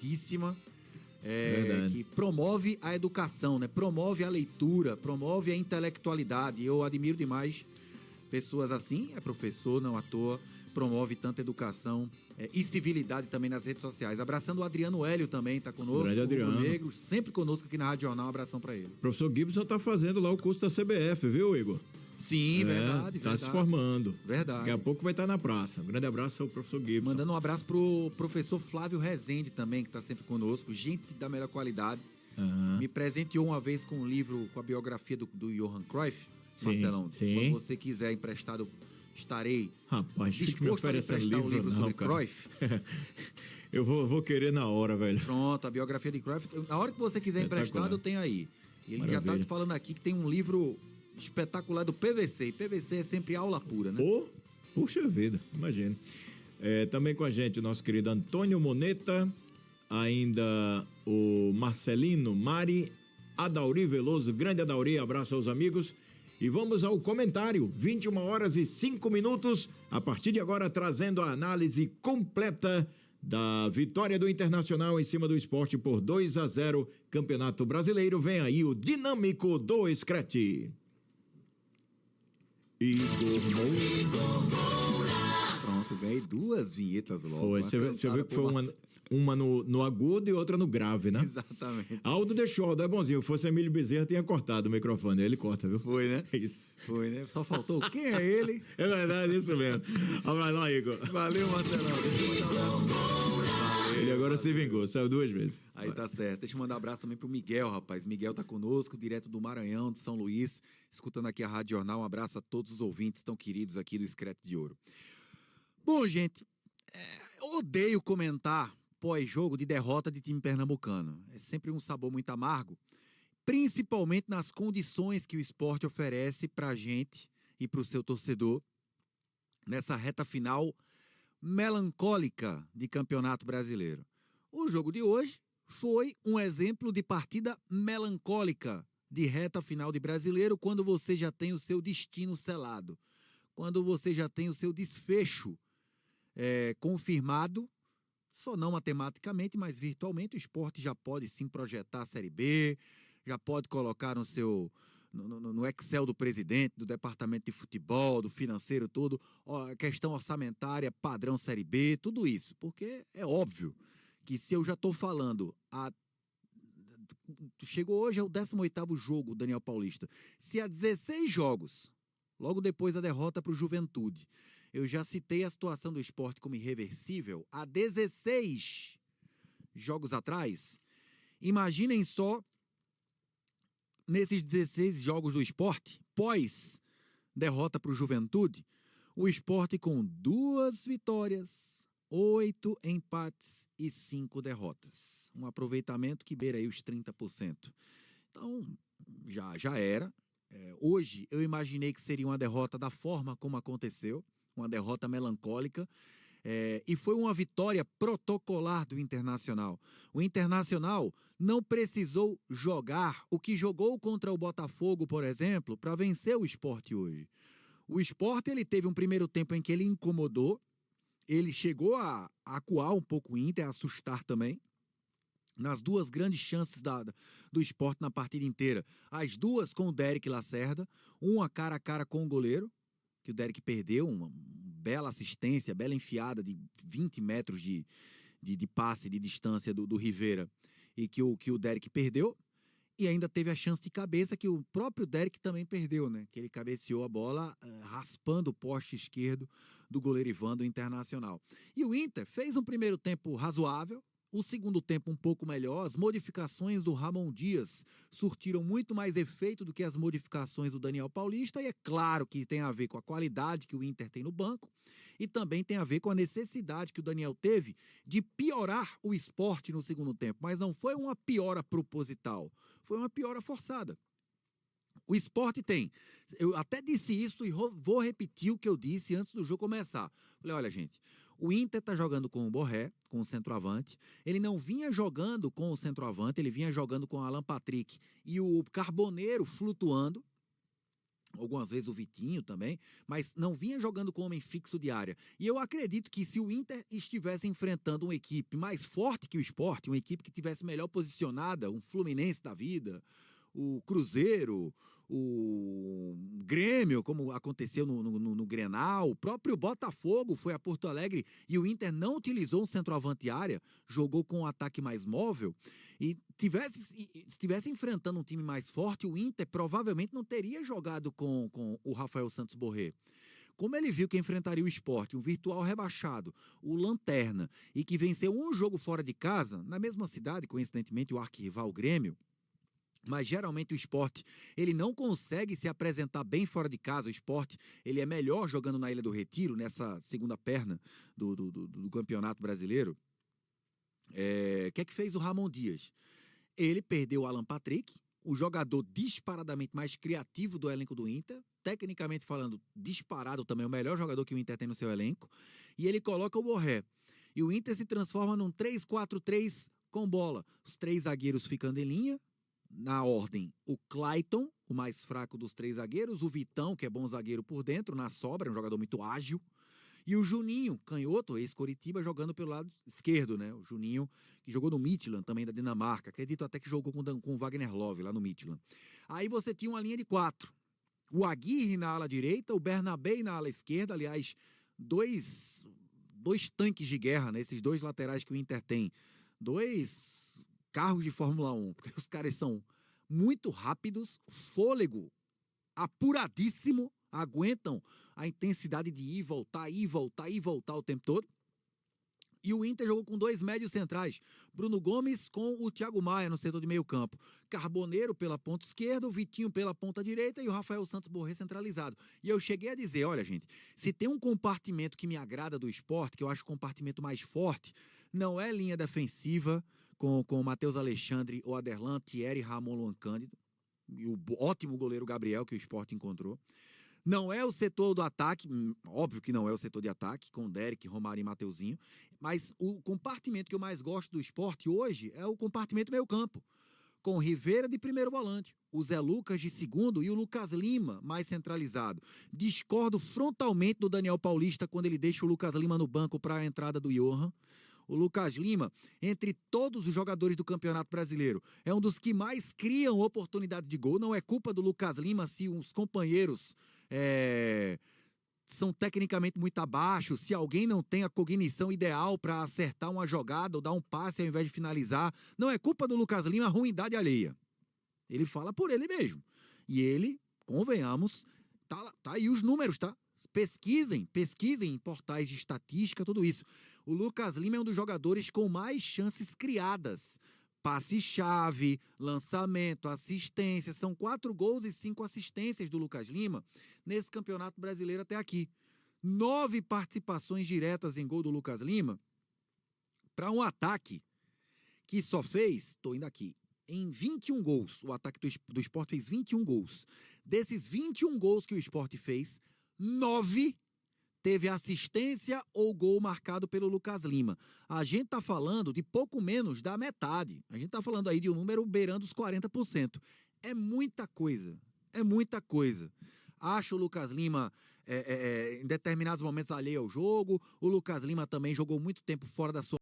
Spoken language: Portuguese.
importantíssima, que promove a educação, né? Promove a leitura, promove a intelectualidade. Eu admiro demais pessoas assim, é professor, não à toa, promove tanta educação e civilidade também nas redes sociais. Abraçando o Adriano Hélio também, tá conosco. Grande Adriano. Negro, sempre conosco aqui na Rádio Jornal, um abração para ele. O professor Gibson tá fazendo lá o curso da CBF, viu, Igor? Sim, verdade. Tá se formando. Verdade. Daqui a pouco vai estar na praça. Um grande abraço ao professor Gibson. Mandando um abraço pro professor Flávio Rezende também, que tá sempre conosco. Gente da melhor qualidade. Me presenteou uma vez com um livro com a biografia do Johan Cruyff. Sim, Marcelão, sim. quando você quiser emprestado, estarei disposto a emprestar um livro sobre cara. Cruyff. Eu vou querer na hora, velho. Pronto, a biografia de Cruyff. Na hora que você quiser emprestado, eu tenho aí. E ele já tá te falando aqui que tem um livro espetacular do PVC. E PVC é sempre aula pura, né? Puxa vida, imagina. Também com a gente o nosso querido Antônio Moneta, ainda o Marcelino Mari, Adauri Veloso, grande Adauri, abraço aos amigos. E vamos ao comentário, 21h05, a partir de agora trazendo a análise completa da vitória do Internacional em cima do Sport por 2-0, Campeonato Brasileiro. Vem aí o dinâmico do Screte. Igor Moura. Pronto, ganhei 2 vinhetas logo. Foi, você viu que foi uma no agudo e outra no grave, né? Exatamente. Aldo deixou, é bonzinho. Se fosse Emílio Bezerra, tinha cortado o microfone. Ele corta, viu? Foi, né? Isso. Foi, né? Só faltou quem é ele? É verdade, isso mesmo. Vai lá, Igor. Valeu, Marcelão. Deixa eu mandar um abraço. Ele agora se vingou, saiu 2 vezes. Aí tá certo. Deixa eu mandar um abraço também pro Miguel, rapaz. Miguel tá conosco, direto do Maranhão, de São Luís, escutando aqui a Rádio Jornal. Um abraço a todos os ouvintes tão queridos aqui do Screte de Ouro. Bom, gente, eu odeio comentar pós-jogo de derrota de time pernambucano. É sempre um sabor muito amargo, principalmente nas condições que o esporte oferece pra gente e pro seu torcedor nessa reta final melancólica de Campeonato Brasileiro. O jogo de hoje foi um exemplo de partida melancólica de reta final de Brasileiro, quando você já tem o seu destino selado, quando você já tem o seu desfecho confirmado, só não matematicamente, mas virtualmente. O esporte já pode sim projetar a Série B, já pode colocar no Excel do presidente, do departamento de futebol, do financeiro, tudo, questão orçamentária, padrão Série B, tudo isso. Porque é óbvio que se eu já estou falando, chegou hoje, é o 18º jogo, Daniel Paulista. Se há 16 jogos, logo depois da derrota para o Juventude, eu já citei a situação do esporte como irreversível, há 16 jogos atrás, imaginem só, nesses 16 jogos do esporte, pós derrota para o Juventude, o esporte com 2 vitórias, 8 empates e 5 derrotas. Um aproveitamento que beira aí os 30%. Então, já era. Hoje, eu imaginei que seria uma derrota da forma como aconteceu, uma derrota melancólica, e foi uma vitória protocolar do Internacional. O Internacional não precisou jogar o que jogou contra o Botafogo, por exemplo, para vencer o Sport hoje. O Sport, ele teve um primeiro tempo em que ele incomodou, ele chegou a acuar um pouco o Inter, a assustar também, nas 2 grandes chances do Sport na partida inteira. As 2 com o Derek Lacerda, uma cara a cara com o goleiro, que o Derek perdeu, uma bela assistência, bela enfiada de 20 metros de passe, de distância do Rivera, e que o Derek perdeu. E ainda teve a chance de cabeça que o próprio Derek também perdeu, né? Que ele cabeceou a bola raspando o poste esquerdo do goleiro Ivan do Internacional. E o Inter fez um primeiro tempo razoável, o segundo tempo um pouco melhor. As modificações do Ramon Dias surtiram muito mais efeito do que as modificações do Daniel Paulista, e é claro que tem a ver com a qualidade que o Inter tem no banco, e também tem a ver com a necessidade que o Daniel teve de piorar o esporte no segundo tempo, mas não foi uma piora proposital, foi uma piora forçada. O esporte tem, eu até disse isso e vou repetir o que eu disse antes do jogo começar. Falei, olha gente, o Inter tá jogando com o Borré, com o centroavante, ele não vinha jogando com o centroavante, ele vinha jogando com o Alan Patrick e o Carboneiro flutuando. algumas vezes o Vitinho também, mas não vinha jogando com homem fixo de área. E eu acredito que se o Inter estivesse enfrentando uma equipe mais forte que o Sport, uma equipe que tivesse melhor posicionada, um Fluminense da vida, o Cruzeiro, o Grêmio, como aconteceu no Grenal, o próprio Botafogo foi a Porto Alegre e o Inter não utilizou um centroavante área, jogou com um ataque mais móvel, e estivesse enfrentando um time mais forte, o Inter provavelmente não teria jogado com o Rafael Santos Borré. Como ele viu que enfrentaria o Sport, um virtual rebaixado, o Lanterna, e que venceu um jogo fora de casa, na mesma cidade, coincidentemente o arquirrival Grêmio, mas geralmente o Sport, ele não consegue se apresentar bem fora de casa. O Sport, ele é melhor jogando na Ilha do Retiro, nessa segunda perna do Campeonato Brasileiro. O que é que fez o Ramon Dias? Ele perdeu o Alan Patrick, o jogador disparadamente mais criativo do elenco do Inter, tecnicamente falando, disparado também, o melhor jogador que o Inter tem no seu elenco, e ele coloca o Borré. E o Inter se transforma num 3-4-3 com bola. Os 3 zagueiros ficando em linha, na ordem, o Clayton, o mais fraco dos 3 zagueiros, o Vitão, que é bom zagueiro por dentro, na sobra, é um jogador muito ágil, e o Juninho, canhoto, ex-Coritiba, jogando pelo lado esquerdo, né? O Juninho, que jogou no Midtjylland, também da Dinamarca, acredito até que jogou com o Wagner Love, lá no Midtjylland. Aí você tinha uma linha de 4, o Aguirre na ala direita, o Bernabé na ala esquerda, aliás, dois tanques de guerra, né? Esses 2 laterais que o Inter tem, 2 carros de Fórmula 1, porque os caras são muito rápidos, fôlego apuradíssimo, aguentam a intensidade de ir, voltar, ir, voltar, ir, voltar o tempo todo. E o Inter jogou com 2 médios centrais, Bruno Gomes com o Thiago Maia no setor de meio campo, Carboneiro pela ponta esquerda, o Vitinho pela ponta direita e o Rafael Santos Borré centralizado. E eu cheguei a dizer, olha gente, se tem um compartimento que me agrada do Sport, que eu acho o compartimento mais forte, não é linha defensiva, com o Matheus Alexandre, o Aderlan, Thierry, Ramon, Luan Cândido, e o ótimo goleiro Gabriel, que o Sport encontrou. Não é o setor do ataque, óbvio que não é o setor de ataque, com Derek, Romário e Mateuzinho, mas o compartimento que eu mais gosto do Sport hoje é o compartimento meio campo, com o Rivera de primeiro volante, o Zé Lucas de segundo e o Lucas Lima mais centralizado. Discordo frontalmente do Daniel Paulista quando ele deixa o Lucas Lima no banco para a entrada do Johan. O Lucas Lima, entre todos os jogadores do Campeonato Brasileiro, é um dos que mais criam oportunidade de gol. Não é culpa do Lucas Lima se os companheiros são tecnicamente muito abaixo, se alguém não tem a cognição ideal para acertar uma jogada ou dar um passe ao invés de finalizar. Não é culpa do Lucas Lima a ruindade alheia. Ele fala por ele mesmo. E ele, convenhamos, tá aí os números, tá? Pesquisem em portais de estatística, tudo isso. O Lucas Lima é um dos jogadores com mais chances criadas. Passe-chave, lançamento, assistência. São 4 gols e 5 assistências do Lucas Lima nesse Campeonato Brasileiro até aqui. 9 participações diretas em gol do Lucas Lima para um ataque que só fez, estou indo aqui, em 21 gols. O ataque do Sport fez 21 gols. Desses 21 gols que o Sport fez, 9 teve assistência ou gol marcado pelo Lucas Lima. A gente está falando de pouco menos da metade. A gente está falando aí de um número beirando os 40%. É muita coisa. É muita coisa. Acho o Lucas Lima, em determinados momentos, alheio ao jogo. O Lucas Lima também jogou muito tempo fora da sua